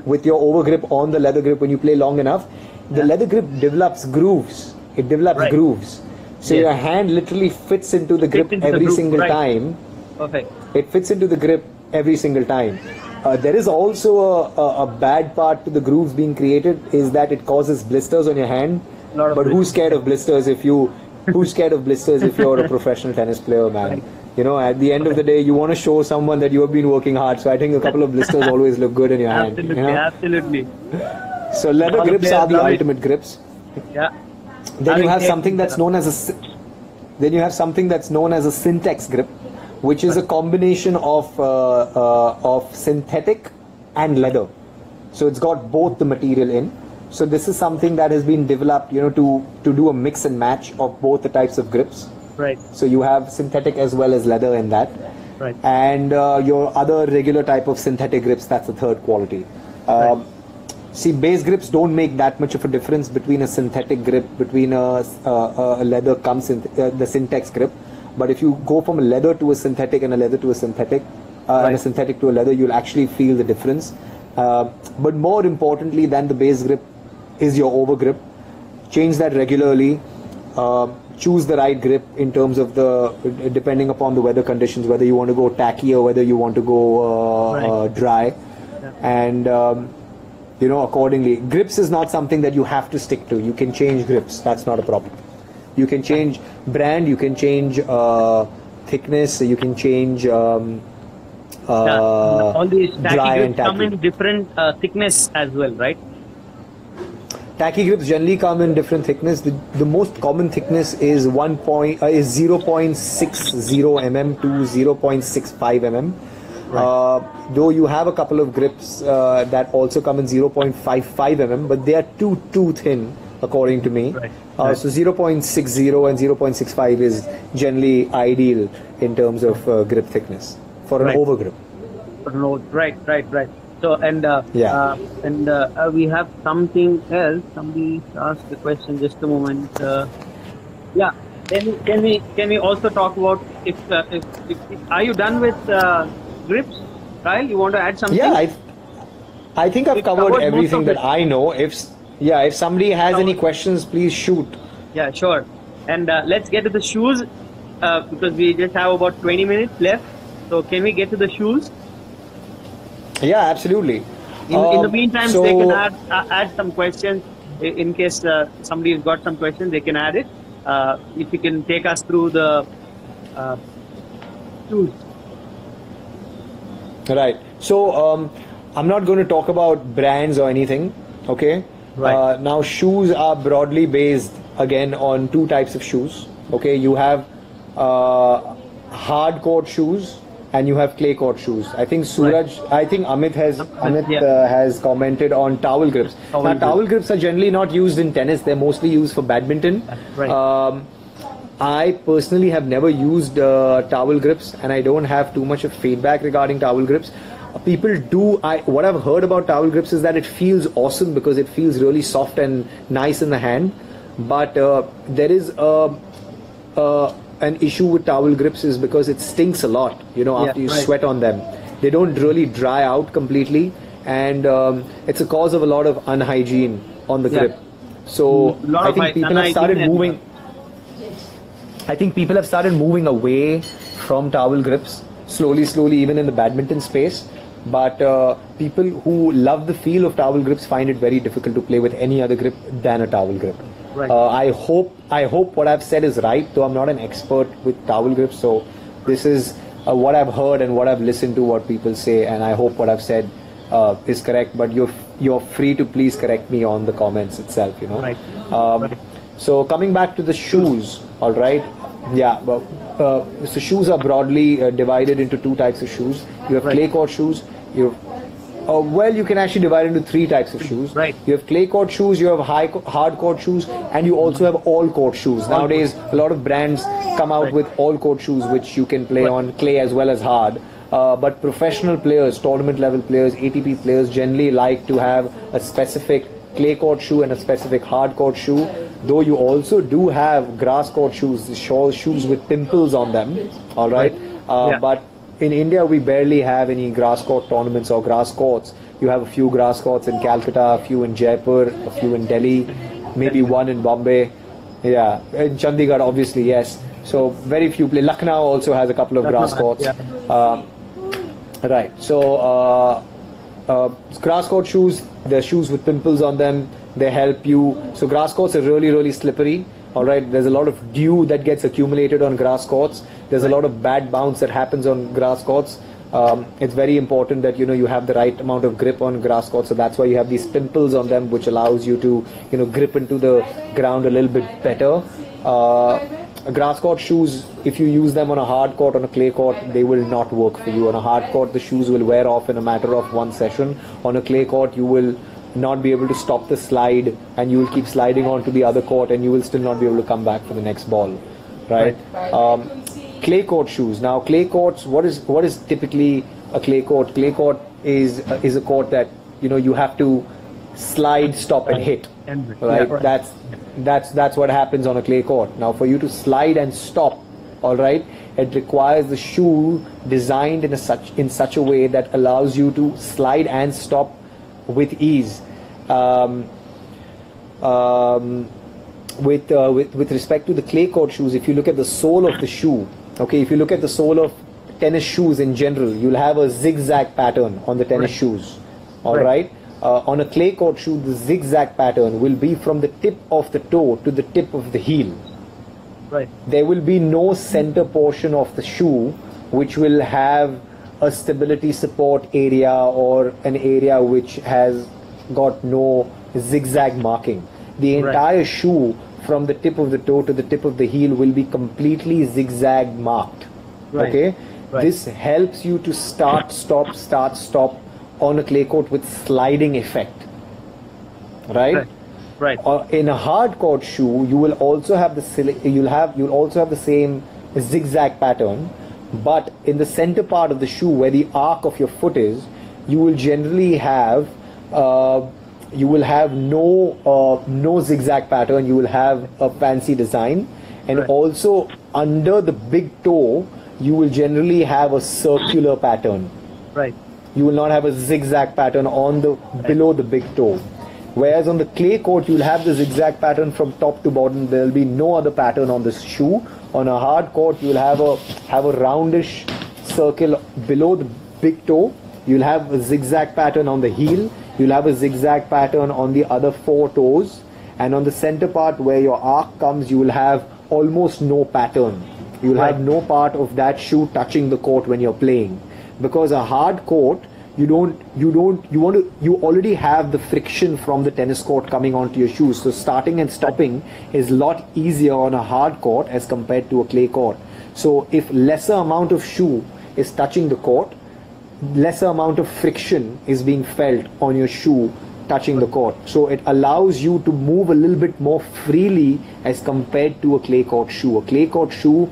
S2: with your over grip on the leather grip, when you play long enough, the leather grip develops grooves. It develops grooves. So your hand literally fits into the grip every single time.
S1: Perfect.
S2: It fits into the grip every single time. There is also a bad part to the grooves being created is that it causes blisters on your hand. But who's scared of blisters if you're a professional tennis player, man? At the end of the day, you want to show someone that you have been working hard. So I think a couple of blisters always look good in your hand.
S1: Absolutely.
S2: So leather grips are the ultimate grips.
S1: Yeah.
S2: Then you have something that's known as a Syntex grip, which is a combination of synthetic and leather. So it's got both the material in. So this is something that has been developed, to do a mix and match of both the types of grips.
S1: Right.
S2: So you have synthetic as well as leather in that.
S1: Right.
S2: And your other regular type of synthetic grips, that's the third quality. See, base grips don't make that much of a difference between a synthetic grip, between a leather the Syntex grip. But if you go from a leather to a synthetic and a leather to a synthetic, and a synthetic to a leather, you'll actually feel the difference. But more importantly than the base grip is your over grip. Change that regularly. Choose the right grip in terms of depending upon the weather conditions, whether you want to go tacky or whether you want to go dry. Yeah. And accordingly, grips is not something that you have to stick to. You can change grips. That's not a problem. You can change brand. You can change thickness. You can change
S1: all these tacky grips come in different thickness as well, right?
S2: Tacky grips generally come in different thickness. The most common thickness is 0.60 mm to 0.65 mm. Right. Though you have a couple of grips that also come in 0.55 mm, but they are too thin, according to me. Right. So 0.60 and 0.65 is generally ideal in terms of grip thickness for an over grip.
S1: Right. So we have something else. Somebody asked the question. Just a moment. Can we also talk about if are you done with grips, Kyle? You want to add something?
S2: Yeah, I think I've covered everything that I know. If somebody has any questions, please shoot.
S1: Yeah, sure. And let's get to the shoes because we just have about 20 minutes left. So can we get to the shoes?
S2: Yeah, absolutely.
S1: In the meantime, they can add some questions in case somebody has got some questions. They can add it. If you can take us through the shoes.
S2: Right. So I'm not going to talk about brands or anything. Okay. Right. Now shoes are broadly based again on two types of shoes. Okay. You have hard court shoes. And you have clay court shoes. I think Suraj, I think Amit has commented on towel grips. Towel grips are generally not used in tennis. They're mostly used for badminton. Right. I personally have never used towel grips, and I don't have too much of feedback regarding towel grips. People do. What I've heard about towel grips is that it feels awesome because it feels really soft and nice in the hand. But there is an issue with towel grips is because it stinks a lot, after you sweat on them. They don't really dry out completely, and it's a cause of a lot of unhygiene on the grip. So I think people have started moving. I think people have started moving away from towel grips slowly, even in the badminton space. But people who love the feel of towel grips find it very difficult to play with any other grip than a towel grip. Right. I hope what I've said is right, though I'm not an expert with towel grips. So this is what I've heard and what I've listened to, what people say, and I hope what I've said is correct. But you're free to please correct me on the comments itself. Right. So coming back to the shoes, all right. Yeah. So shoes are broadly divided into two types of shoes. You have clay court shoes. You can actually divide into three types of shoes. Right. You have clay court shoes, you have hard court shoes, and you also have all court shoes. Nowadays, a lot of brands come out with all court shoes, which you can play on clay as well as hard. But professional players, tournament level players, ATP players generally like to have a specific clay court shoe and a specific hard court shoe. Though you also do have grass court shoes, shoes with pimples on them. All right. But in India, we barely have any grass court tournaments or grass courts. You have a few grass courts in Calcutta, a few in Jaipur, a few in Delhi, maybe one in Bombay. Yeah, in Chandigarh, obviously, yes. So very few places. Lucknow also has a couple of grass courts. Right. So grass court shoes, they're shoes with pimples on them. They help you. So grass courts are really slippery. All right, there's a lot of dew that gets accumulated on grass courts. There's a lot of bad bounce that happens on grass courts. It's very important that you have the right amount of grip on grass courts. So that's why you have these pimples on them, which allows you to grip into the ground a little bit better. Grass court shoes, if you use them on a hard court, on a clay court, they will not work for you. On a hard court, the shoes will wear off in a matter of one session. On a clay court, you will not be able to stop the slide, and you will keep sliding onto the other court, and you will still not be able to come back for the next ball, right? Clay court shoes. Now, clay courts. What is typically a clay court? Clay court is a court that you have to slide, stop, and hit, right? That's what happens on a clay court. Now, for you to slide and stop, all right, it requires the shoe designed in such a way that allows you to slide and stop with ease. Um, with respect to the clay court shoes, if you look at the sole of the shoe, okay, if you look at the sole of tennis shoes in general, you'll have a zigzag pattern on the tennis shoes. All right. On a clay court shoe, the zigzag pattern will be from the tip of the toe to the tip of the heel.
S1: Right.
S2: There will be no center portion of the shoe which will have a stability support area or an area which has got no zigzag marking. The entire shoe from the tip of the toe to the tip of the heel will be completely zigzag marked. Okay? This helps you to start, stop on a clay court with sliding effect. Right? In a hard court shoe, you will also have you'll also have the same zigzag pattern, but in the center part of the shoe where the arc of your foot is, you will generally have no zigzag pattern. You will have a fancy design, and also under the big toe you will generally have a circular pattern. You will not have a zigzag pattern on the below the big toe. Whereas on the clay court, you'll have the zigzag pattern from top to bottom. There will be no other pattern on the shoe. On a hard court, you'll have a roundish circle below the big toe. You'll have a zigzag pattern on the heel. You'll have a zigzag pattern on the other 4 toes. And on the center part where your arc comes, you will have almost no pattern. You'll have no part of that shoe touching the court when you're playing. Because a hard court, you already have the friction from the tennis court coming onto your shoes. So starting and stopping is a lot easier on a hard court as compared to a clay court. So if lesser amount of shoe is touching the court, lesser amount of friction is being felt on your shoe touching the court. So it allows you to move a little bit more freely as compared to a clay court shoe. A clay court shoe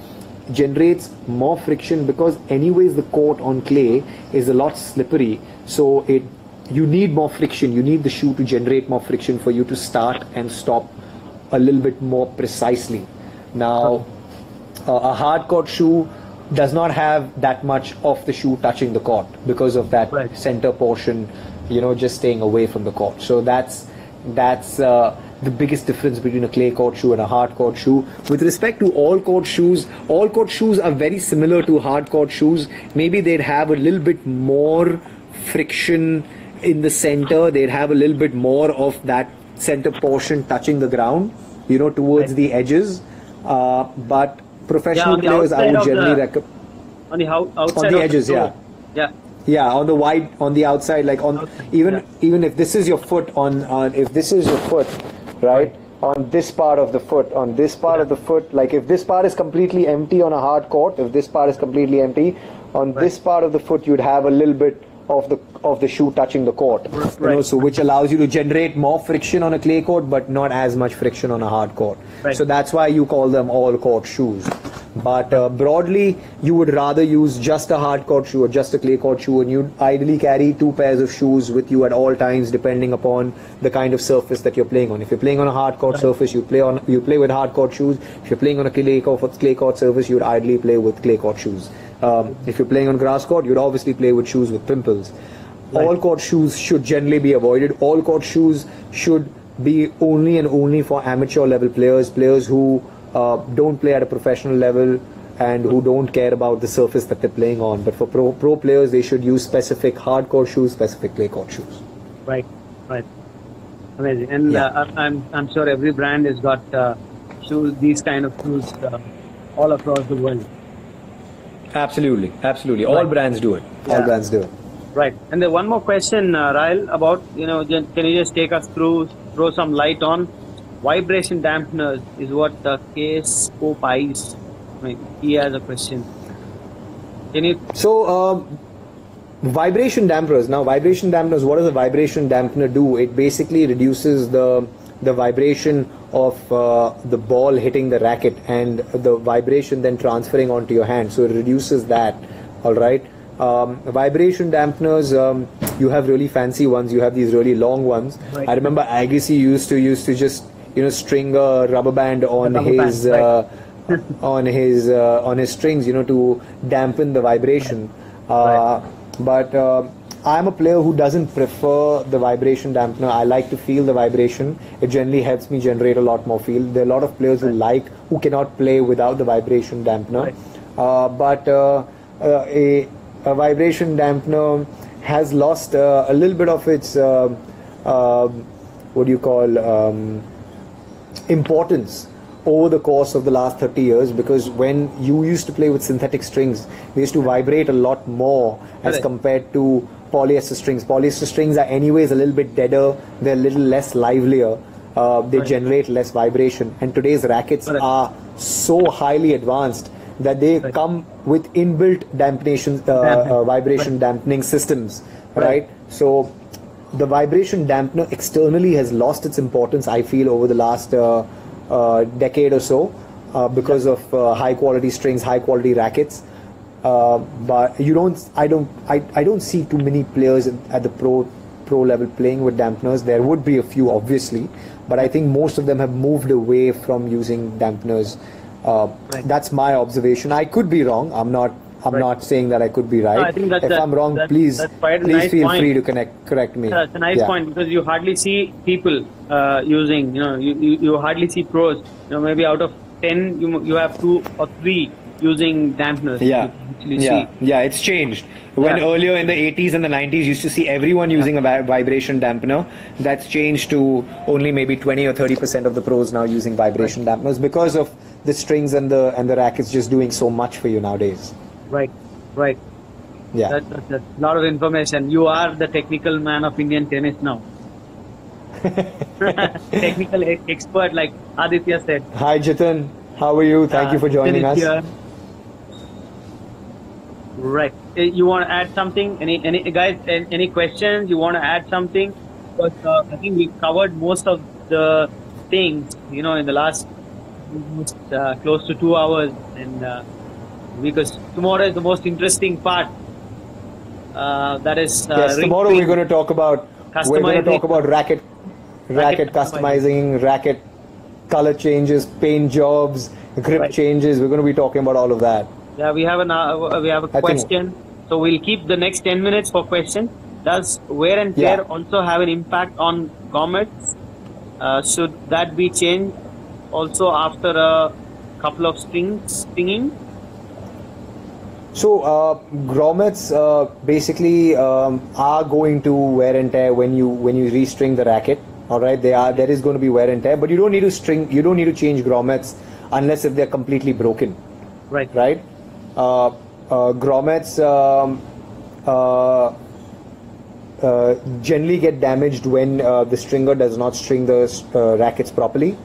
S2: generates more friction because anyways the court on clay is a lot slippery, so you need more friction. You need the shoe to generate more friction for you to start and stop a little bit more precisely. Now a hard court shoe does not have that much of the shoe touching the court because of that center portion, just staying away from the court. So that's the biggest difference between a clay court shoe and a hard court shoe. With respect to all court shoes are very similar to hard court shoes. Maybe they'd have a little bit more friction in the center. They'd have a little bit more of that center portion touching the ground, towards the edges. But professional players, I would generally recommend
S1: on the outside
S2: on the edges, on the outside, like even if this is your foot if this is your foot, right, on this part of the foot, of the foot, like if this part is completely empty on a hard court, if this part is completely empty, on this part of the foot you'd have a little bit of the shoe touching the court, so which allows you to generate more friction on a clay court but not as much friction on a hard court. So that's why you call them all court shoes. But broadly, you would rather use just a hard court shoe or just a clay court shoe, and you'd ideally carry 2 pairs of shoes with you at all times, depending upon the kind of surface that you're playing on. If you're playing on a hard court surface, you play with hard court shoes. If you're playing on a clay court surface, you'd ideally play with clay court shoes. If you're playing on grass court, you'd obviously play with shoes with pimples. All court shoes should generally be avoided. All court shoes should be only and only for amateur level players who don't play at a professional level and who don't care about the surface that they're playing on. But for pro players, they should use specific hard court shoes, specific clay court shoes.
S1: Right. Amazing. And I'm sure every brand has got shoes, these kind of shoes all across the world.
S2: Absolutely. All brands do it. All brands do it.
S1: Right. And then one more question, Rahil, about, can you just take us through, throw some light on vibration dampeners is what the case Scope Eyes. He has a question. Can you? So,
S2: vibration dampers. Now, vibration dampers, what does a vibration dampener do? It basically reduces the vibration of the ball hitting the racket and the vibration then transferring onto your hand. So it reduces that. All right. Vibration dampeners, you have really fancy ones. You have these really long ones. I remember Agassi used to just string a rubber band on on his strings, to dampen the vibration. But I'm a player who doesn't prefer the vibration dampener. I like to feel the vibration. It generally helps me generate a lot more feel. There are a lot of players who cannot play without the vibration dampener. But a vibration dampener has lost a little bit of its what do you call importance over the course of the last 30 years, because when you used to play with synthetic strings, they used to vibrate a lot more as compared to polyester strings. Polyester strings are anyways a little bit deader, they're a little less livelier, they generate less vibration, and today's rackets are so highly advanced that they come with inbuilt vibration dampening systems, right? So the vibration dampener externally has lost its importance, I feel, over the last decade or so, because of high quality strings, high quality rackets. But I don't see too many players at the pro level playing with dampeners. There would be a few, obviously, but I think most of them have moved away from using dampeners. That's my observation. I could be wrong. I'm not saying that I could be right.
S1: No, I think
S2: if I'm wrong, please feel free to correct me.
S1: That's a nice point, because you hardly see people using. You hardly see pros. Maybe out of 10, you have 2 or 3 using dampeners.
S2: Yeah, it's changed. When earlier in the 80s and the 90s, you used to see everyone using a vibration dampener. That's changed to only maybe 20 or 30% of the pros now using vibration dampeners, because of the strings and the rackets just doing so much for you nowadays.
S1: Right.
S2: Yeah.
S1: That's a lot of information. You are the technical man of Indian tennis now. Technical expert, like Aditya said.
S2: Hi Jitan, how are you? Thank you for joining us.
S1: Here. Right. You want to add something? Any guys? Any questions? You want to add something? Because I think we covered most of the things. In the last close to 2 hours, and because tomorrow is the most interesting part. That is
S2: yes. Tomorrow we're going to talk about racket customizing, racket color changes, paint jobs, grip changes. We're going to be talking about all of that.
S1: Yeah, we have a question. So we'll keep the next 10 minutes for questions. Does wear and tear also have an impact on grommets? Should that be changed also after a couple of stinging?
S2: So grommets basically are going to wear and tear when you restring the racket. All right, there is going to be wear and tear, but you don't need to change grommets unless if they're completely broken.
S1: Right.
S2: Grommets generally get damaged when the stringer does not string the rackets properly.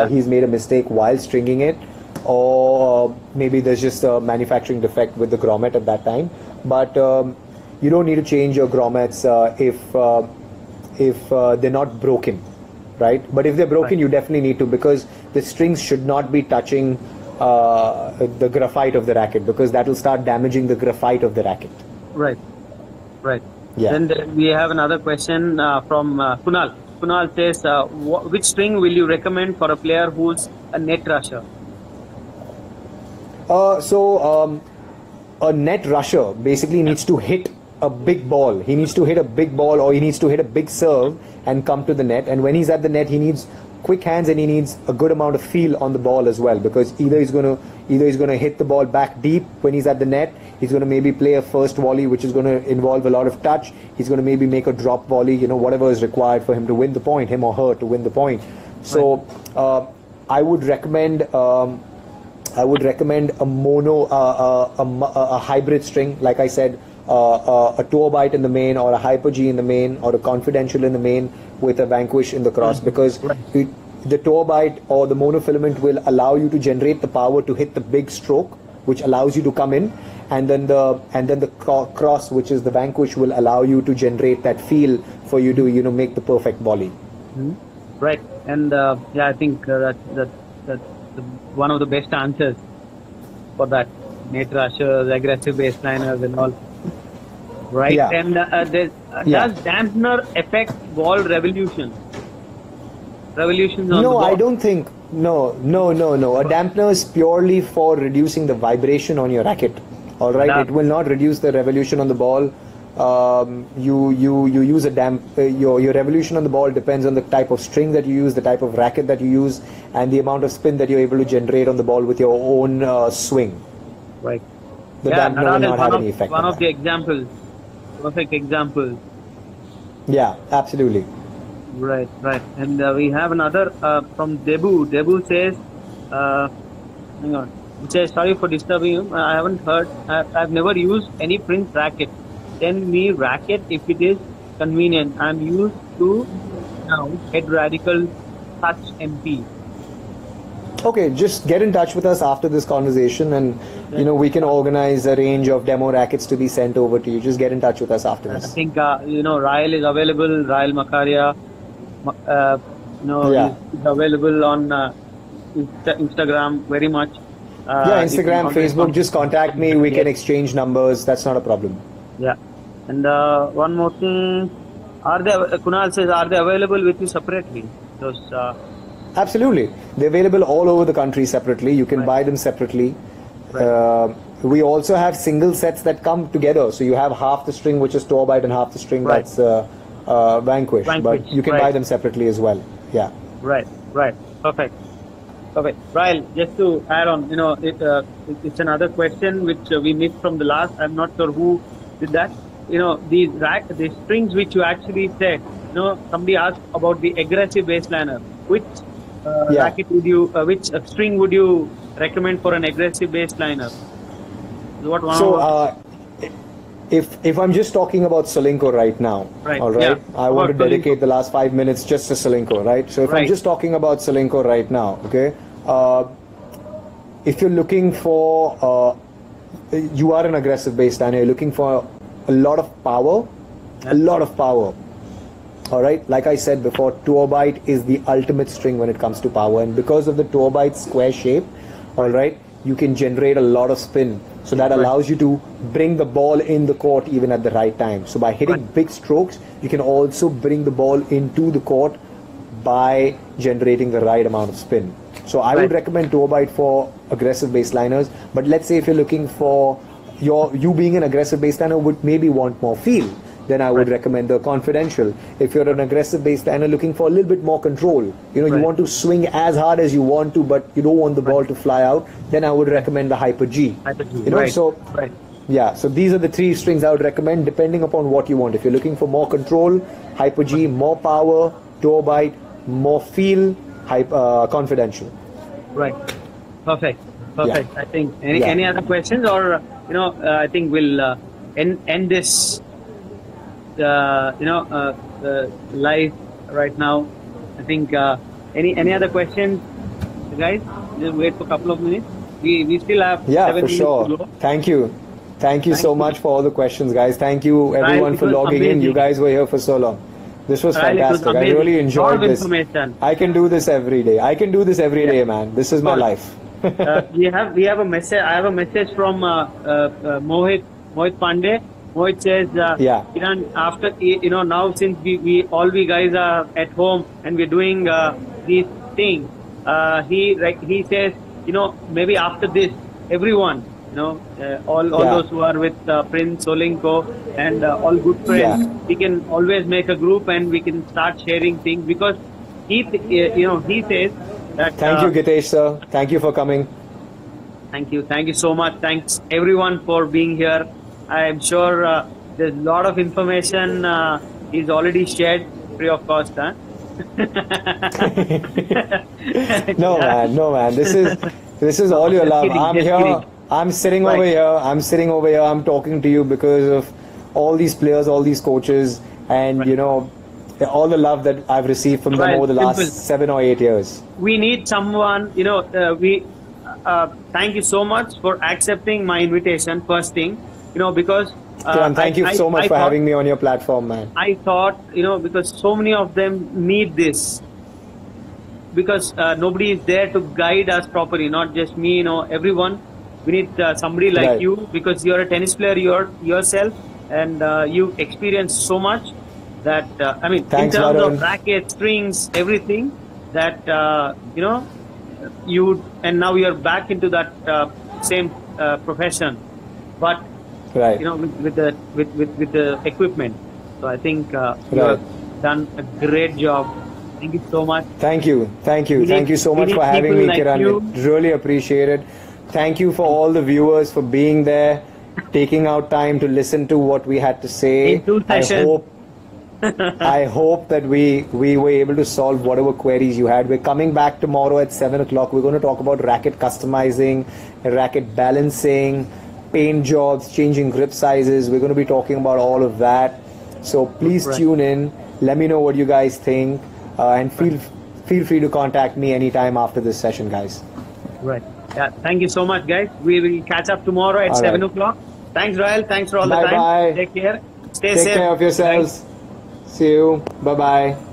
S2: He's made a mistake while stringing it, or maybe there's just a manufacturing defect with the grommet at that time. But you don't need to change your grommets if they're not broken, right? But if they're broken, you definitely need to, because the strings should not be touching the graphite of the racket, because that will start damaging the graphite of the racket.
S1: Right.
S2: Yeah.
S1: Then we have another question from Kunal. Kunal says, which string will you recommend for a player who's a net rusher?
S2: A net rusher basically needs to hit a big ball. He needs to hit a big ball, or he needs to hit a big serve and come to the net. And when he's at the net, he needs quick hands, and he needs a good amount of feel on the ball as well, because either he's going to hit the ball back deep when he's at the net. He's going to maybe play a first volley, which is going to involve a lot of touch. He's going to maybe make a drop volley, whatever is required for him to win the point, him or her to win the point. So I would recommend a mono, a hybrid string, like I said, a Turbite in the main, or a Hyper G in the main, or a Confidential in the main with a Vanquish in the cross, because the Turbite or the monofilament will allow you to generate the power to hit the big stroke, which allows you to come in, and then the cross, which is the Vanquish, will allow you to generate that feel for you to make the perfect volley.
S1: Right. And I think that's one of the best answers for that. Net rushers, aggressive baseliners, and all. Right.
S2: Yeah.
S1: And does dampener affect ball revolution? Revolutions on the ball?
S2: I don't think. No. A dampener is purely for reducing the vibration on your racket. All right. It will not reduce the revolution on the ball. you use a your revolution on the ball depends on the type of string that you use, the type of racket that you use, and the amount of spin that you're able to generate on the ball with your own swing.
S1: Right.
S2: The
S1: Yeah,
S2: dampener will
S1: Nadal is
S2: not have any effect
S1: one
S2: on
S1: of the
S2: that.
S1: examples, perfect example.
S2: Yeah, absolutely.
S1: Right, right. And we have another from Debu. Debu says, hang on. He says, sorry for disturbing you. I haven't heard. I've never used any Prince racket. Send me racket if it is convenient. I'm used to now Head Radical Touch MP.
S2: Okay, just get in touch with us after this conversation, and we can organize a range of demo rackets to be sent over to you. Just get in touch with us after
S1: I
S2: this.
S1: think Rael is available. Rael Makaria,
S2: Yeah.
S1: is available on Instagram very much.
S2: Yeah,
S1: you can
S2: Instagram,
S1: always
S2: Facebook, just contact me. We can
S1: Yes.
S2: exchange numbers. That's not a problem.
S1: Yeah. And one more thing, Kunal says, are they available with you separately? Those,
S2: Absolutely. They're available all over the country separately. You can
S1: Right.
S2: buy them separately.
S1: Right.
S2: We also have single sets that come together. So you have half the string, which is Tour Bite, and half the string
S1: Right.
S2: that's Vanquish.
S1: Vanquish,
S2: But you can
S1: right.
S2: buy them separately as well. Yeah.
S1: right, right, perfect. Okay, Rael, just to add on, it's another question which we missed from the last. I'm not sure who did that. These strings which you actually said. Somebody asked about the aggressive baseliner. Which
S2: Yeah.
S1: racket would you, which string would you recommend for an aggressive baseliner? What one?
S2: So if I'm just talking about Solinco right now,
S1: Right,
S2: all right,
S1: yeah.
S2: I want to
S1: About
S2: dedicate
S1: Solinco.
S2: the last 5 minutes just to Solinco, right? So if I'm
S1: Right.
S2: just talking about Solinco right now, okay, if you're looking for, you are an aggressive baseliner, you're looking for a lot of power, a lot of power. All right, like I said before, Tour Bite is the ultimate string when it comes to power, and because of the Tour Bite square shape, all right, you can generate a lot of spin. So that allows you to bring the ball in the court even at the right time. So by hitting
S1: Right.
S2: big strokes, you can also bring the ball into the court by generating the right amount of spin. So I would
S1: Right.
S2: recommend Tour Bite for aggressive baseliners. But let's say if you're looking for you being an aggressive baseliner would maybe want more feel, then I would
S1: Right.
S2: recommend the Confidential. If you're an aggressive baseliner looking for a little bit more control, you
S1: Right.
S2: want to swing as hard as you want to, but you don't want the ball to fly out, then I would recommend the Hyper G.
S1: Hyper G,
S2: Right. So
S1: right.
S2: yeah, so these are the three strings I would recommend depending upon what you want. If you're looking for more control, Hyper G, more power, Tour Bite, more feel, Confidential.
S1: Right. Perfect. Perfect. I think
S2: Yeah.
S1: any other questions, or I think we'll end this live right now. I think any other questions, guys? Just wait for a couple of minutes. We still have
S2: Yeah,
S1: 7
S2: for
S1: minutes
S2: sure.
S1: to go.
S2: Thank you. Thank you so much for all the questions, guys. Thank you everyone
S1: it
S2: for
S1: was
S2: logging in. You
S1: amazing.
S2: guys were here for so long. This was
S1: Rael, it was
S2: fantastic. I
S1: amazing.
S2: really
S1: Lot
S2: enjoyed
S1: of
S2: this.
S1: information.
S2: I can do this every day. I can do this every day, man. This is my
S1: Cool.
S2: life.
S1: We have a message. I have a message from Mohit Pandey. Mohit says,
S2: Yeah.
S1: Kiran, after now since we guys are at home and we're doing these things, he says maybe after this everyone all
S2: Yeah.
S1: those who are with Prince Solinco and all good friends,
S2: Yeah.
S1: we can always make a group and we can start sharing things because he says that.
S2: Thank you, Gitesh sir. Thank you for coming.
S1: Thank you so much. Thanks everyone for being here. I am sure there's a lot of information is already shared free of cost. Huh?
S2: No man. This is all your love.
S1: Kidding,
S2: I'm
S1: just
S2: here.
S1: kidding.
S2: I'm sitting
S1: Right.
S2: over here. I'm talking to you because of all these players, all these coaches, and all the love that I've received from them
S1: Right,
S2: over the last
S1: simple.
S2: 7 or 8 years.
S1: We need someone. Thank you so much for accepting my invitation. First thing, because.
S2: Kiran, thank you so much for
S1: thought-
S2: having me on your platform, man.
S1: I thought, because so many of them need this. Because nobody is there to guide us properly, not just me, everyone. We need somebody like
S2: Right.
S1: you because you're a tennis player yourself and you experience so much that,
S2: Thanks,
S1: in terms
S2: Varun.
S1: of racket, strings, everything that, and now you're back into that same profession. But
S2: Right.
S1: with the equipment. So I think you
S2: Right.
S1: have done a great job. Thank you so much.
S2: Thank you. Thank you.
S1: We
S2: Thank
S1: need-
S2: you so
S1: we
S2: much
S1: need
S2: for having
S1: people
S2: me,
S1: like
S2: Kiran.
S1: you.
S2: Really appreciate it. Thank you for all the viewers for being there, taking out time to listen to what we had to say.
S1: In 2
S2: I
S1: sessions.
S2: hope I hope that we were able to solve whatever queries you had. We're coming back tomorrow at 7 o'clock. We're going to talk about racket customizing, racket balancing, paint jobs, changing grip sizes. We're going to be talking about all of that. So please
S1: Right.
S2: tune in. Let me know what you guys think, and feel free to contact me anytime after this session, guys.
S1: Right. Yeah. Thank you so much, guys. We will catch up tomorrow at
S2: All
S1: 7
S2: right.
S1: o'clock. Thanks, Royal. Thanks for all the
S2: Bye-bye.
S1: time. Take care. Stay
S2: Take
S1: safe.
S2: care of yourselves. See you. Bye bye.